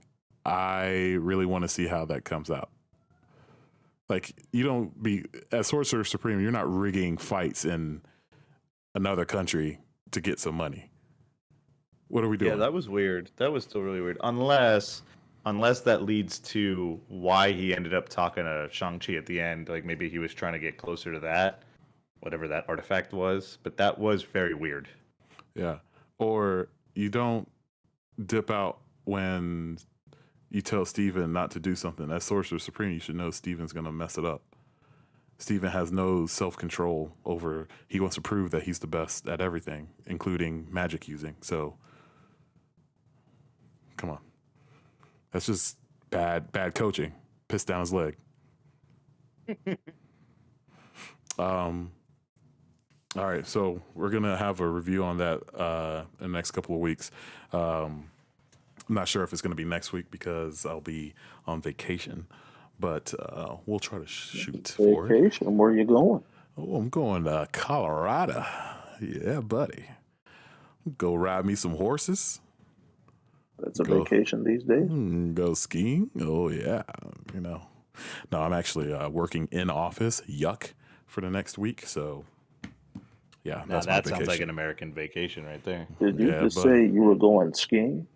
Speaker 1: I really want to see how that comes out. Like, you don't be, as Sorcerer Supreme, you're not rigging fights in another country to get some money. What are we doing?
Speaker 2: Yeah, that was weird. That was still really weird. Unless that leads to why he ended up talking to Shang-Chi at the end. Like maybe he was trying to get closer to that, whatever that artifact was. But that was very weird.
Speaker 1: Yeah. Or you don't dip out when you tell Steven not to do something. As Sorcerer Supreme, you should know Steven's going to mess it up. Steven has no self-control over, he wants to prove that he's the best at everything, including magic using. So, come on. That's just bad coaching. Piss down his leg. All right, so we're going to have a review on that in the next couple of weeks. I'm not sure if it's going to be next week because I'll be on vacation, but we'll try to shoot for it.
Speaker 3: Vacation? Where are you going?
Speaker 1: Oh, I'm going to Colorado. Yeah, buddy. Go ride me some horses.
Speaker 3: That's a vacation these days.
Speaker 1: Go skiing. Oh, yeah. You know. No, I'm actually working in office. Yuck. For the next week. So, yeah,
Speaker 2: Now
Speaker 1: that's
Speaker 2: that
Speaker 1: my
Speaker 2: sounds like
Speaker 1: vacation.
Speaker 2: an American vacation right there.
Speaker 3: Did you
Speaker 1: Yeah,
Speaker 3: just
Speaker 1: but-
Speaker 3: say you were going skiing?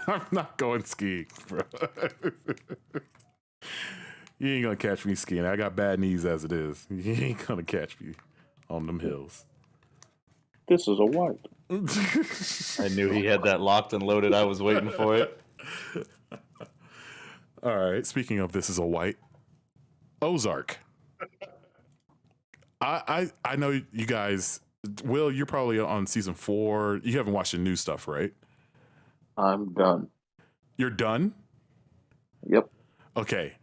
Speaker 1: I'm not going skiing, bro. You ain't gonna catch me skiing. I got bad knees as it is. You ain't gonna catch me on them hills.
Speaker 3: This is a white.
Speaker 2: I knew he had that locked and loaded. I was waiting for it.
Speaker 1: All right. Speaking of this is a white, Ozark. I know you guys. Will, you're probably on season 4. You haven't watched the new stuff, right?
Speaker 3: I'm done.
Speaker 1: You're done?
Speaker 3: Yep.
Speaker 1: Okay.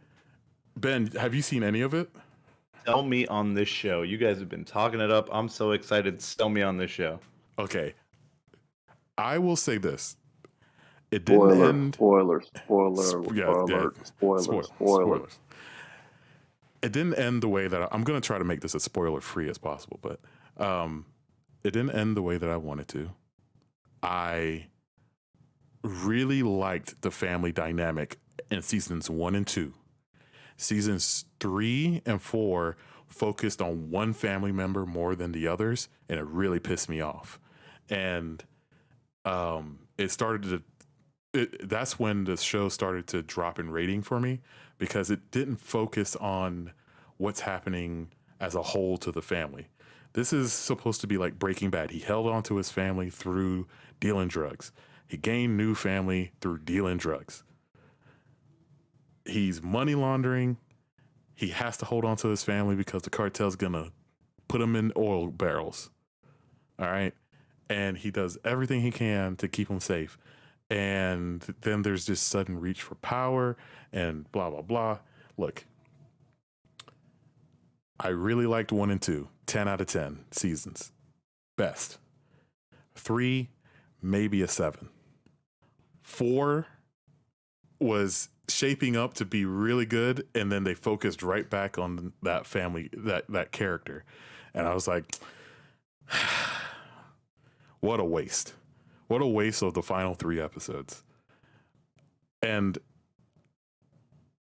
Speaker 1: Ben, have you seen any of it?
Speaker 2: Sell me on this show. You guys have been talking it up. I'm so excited. Sell me on this show.
Speaker 1: Okay. I will say this. It didn't end.
Speaker 3: Spoilers.
Speaker 1: It didn't end the way that I'm going to try to make this as spoiler free as possible, but it didn't end the way that I wanted to. I really liked the family dynamic in seasons 1 and 2. Seasons 3 and 4 focused on one family member more than the others, and it really pissed me off. And it started to. That's when the show started to drop in rating for me because it didn't focus on what's happening as a whole to the family. This is supposed to be like Breaking Bad. He held on to his family through dealing drugs. He gained new family through dealing drugs. He's money laundering. He has to hold on to his family because the cartel's going to put him in oil barrels. All right. And he does everything he can to keep him safe. And then there's this sudden reach for power and blah, blah, blah. Look, I really liked 1 and 2. 10 out of 10 seasons. Best. 3, maybe a 7. 4 was shaping up to be really good, and then they focused right back on that family, that character. And I was like, what a waste. What a waste of the final 3 episodes. And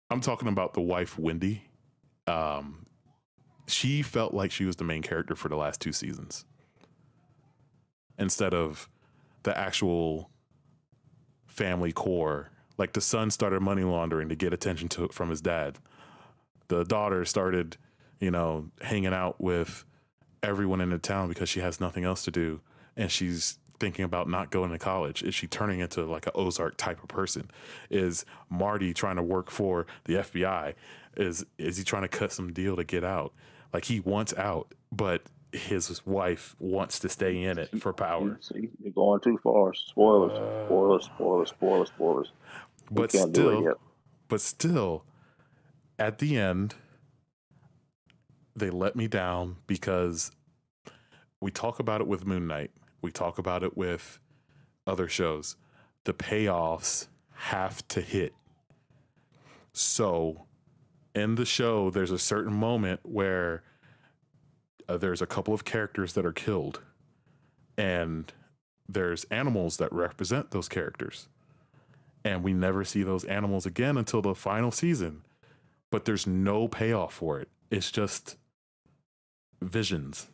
Speaker 1: I'm talking about the wife, Wendy. She felt like she was the main character for the last 2 seasons instead of the actual family core. Like the son started money laundering to get attention from his dad. The daughter started, hanging out with everyone in the town because she has nothing else to do, and she's thinking about not going to college. Is she turning into like an Ozark type of person? Is Marty trying to work for the FBI? Is he trying to cut some deal to get out? Like he wants out, but his wife wants to stay in it for power.
Speaker 3: See, you're going too far. Spoilers. We can't do it yet.
Speaker 1: Still, at the end, they let me down because we talk about it with Moon Knight. We talk about it with other shows. The payoffs have to hit. So in the show, there's a certain moment where there's a couple of characters that are killed, and there's animals that represent those characters. And we never see those animals again until the final season. But there's no payoff for it. It's just visions.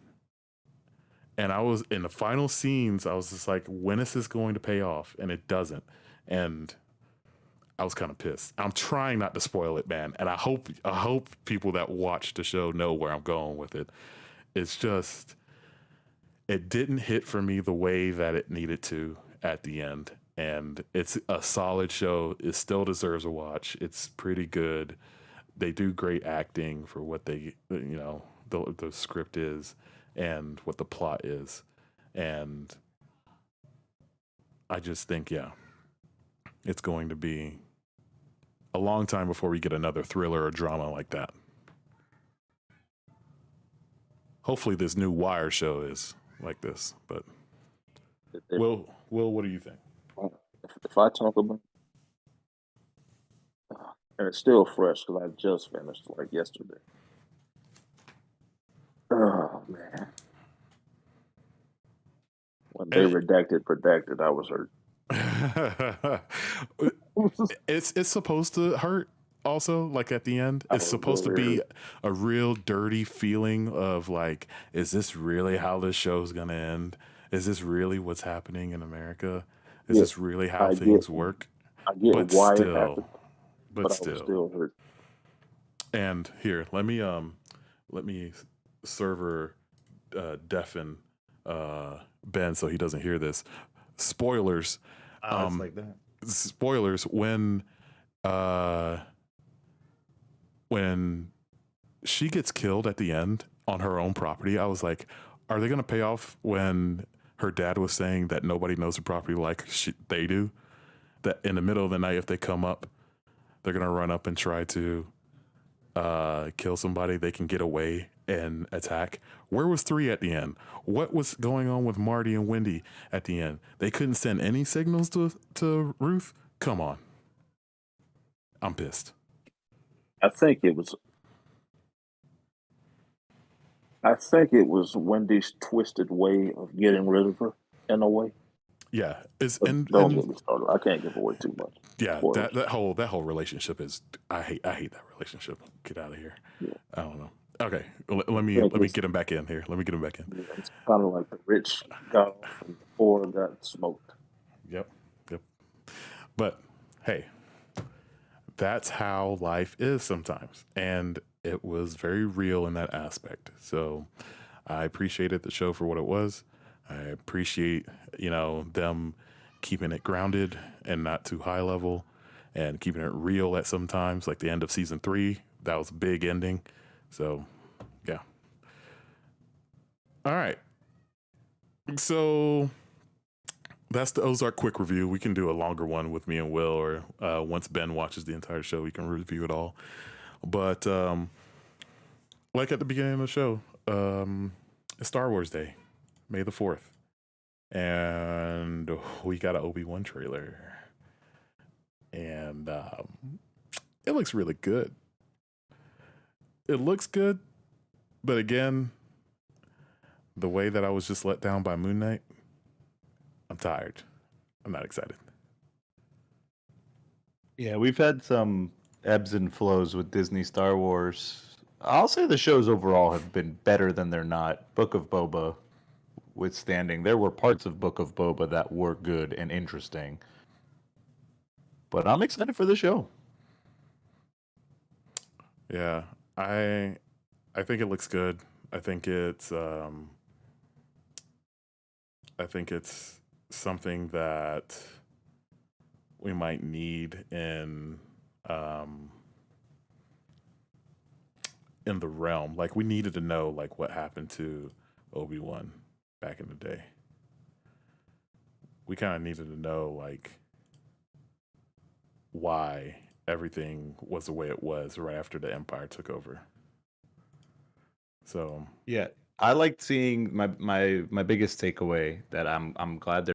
Speaker 1: And I was in the final scenes, I was just like, when is this going to pay off? And it doesn't. And I was kind of pissed. I'm trying not to spoil it, man. And I hope people that watch the show know where I'm going with it. It's just, it didn't hit for me the way that it needed to at the end. And it's a solid show. It still deserves a watch. It's pretty good. They do great acting for what they, the script is and what the plot is. And I just think, it's going to be a long time before we get another thriller or drama like that. Hopefully this new Wire show is like this, but Will, what do you think?
Speaker 3: If I talk about, and it's still fresh because I just finished like yesterday. Oh man, when they redacted, I was hurt.
Speaker 1: It's supposed to hurt. Also, like at the end, it's supposed to be a real dirty feeling of like, is this really how this show's gonna end? Is this really what's happening in America? Is this really how things work?
Speaker 3: I get why it happened,
Speaker 1: but
Speaker 3: I was still hurt.
Speaker 1: And here, let me server deafen Ben so he doesn't hear this. Spoilers.
Speaker 2: It's like that.
Speaker 1: Spoilers when she gets killed at the end on her own property. I was like, are they going to pay off when her dad was saying that nobody knows the property like they do? That in the middle of the night, if they come up, they're going to run up and try to kill somebody. They can get away and attack. Where was 3 at the end? What was going on with Marty and Wendy at the end? They couldn't send any signals to Ruth? Come on. I'm pissed.
Speaker 3: I think it was Wendy's twisted way of getting rid of her in a way.
Speaker 1: Yeah,
Speaker 3: Don't get me started. I can't give away too much.
Speaker 1: Yeah, that whole relationship is. I hate that relationship. Get out of here. Yeah. I don't know. Okay, let me get him back in here. Let me get him back in.
Speaker 3: Yeah, it's kind of like the rich got off and the poor got smoked.
Speaker 1: Yep. But hey, that's how life is sometimes, and it was very real in that aspect. So I appreciated the show for what it was. I appreciate, them keeping it grounded and not too high level, and keeping it real at sometimes, like the end of season 3. That was a big ending. So, yeah. All right. So that's the Ozark quick review. We can do a longer one with me and Will, or once Ben watches the entire show, we can review it all. But like at the beginning of the show, it's Star Wars Day, May the 4th. And we got an Obi-Wan trailer. And it looks really good. It looks good, but again, the way that I was just let down by Moon Knight, I'm tired. I'm not excited.
Speaker 2: Yeah, we've had some ebbs and flows with Disney Star Wars. I'll say the shows overall have been better than they're not. Book of Boba withstanding. There were parts of Book of Boba that were good and interesting. But I'm excited for the show.
Speaker 1: Yeah, I think it looks good. I think it's something that we might need in the realm. Like we needed to know like what happened to Obi-Wan back in the day. We kind of needed to know like why everything was the way it was right after the Empire took over. So
Speaker 2: Yeah, I liked seeing my biggest takeaway that I'm glad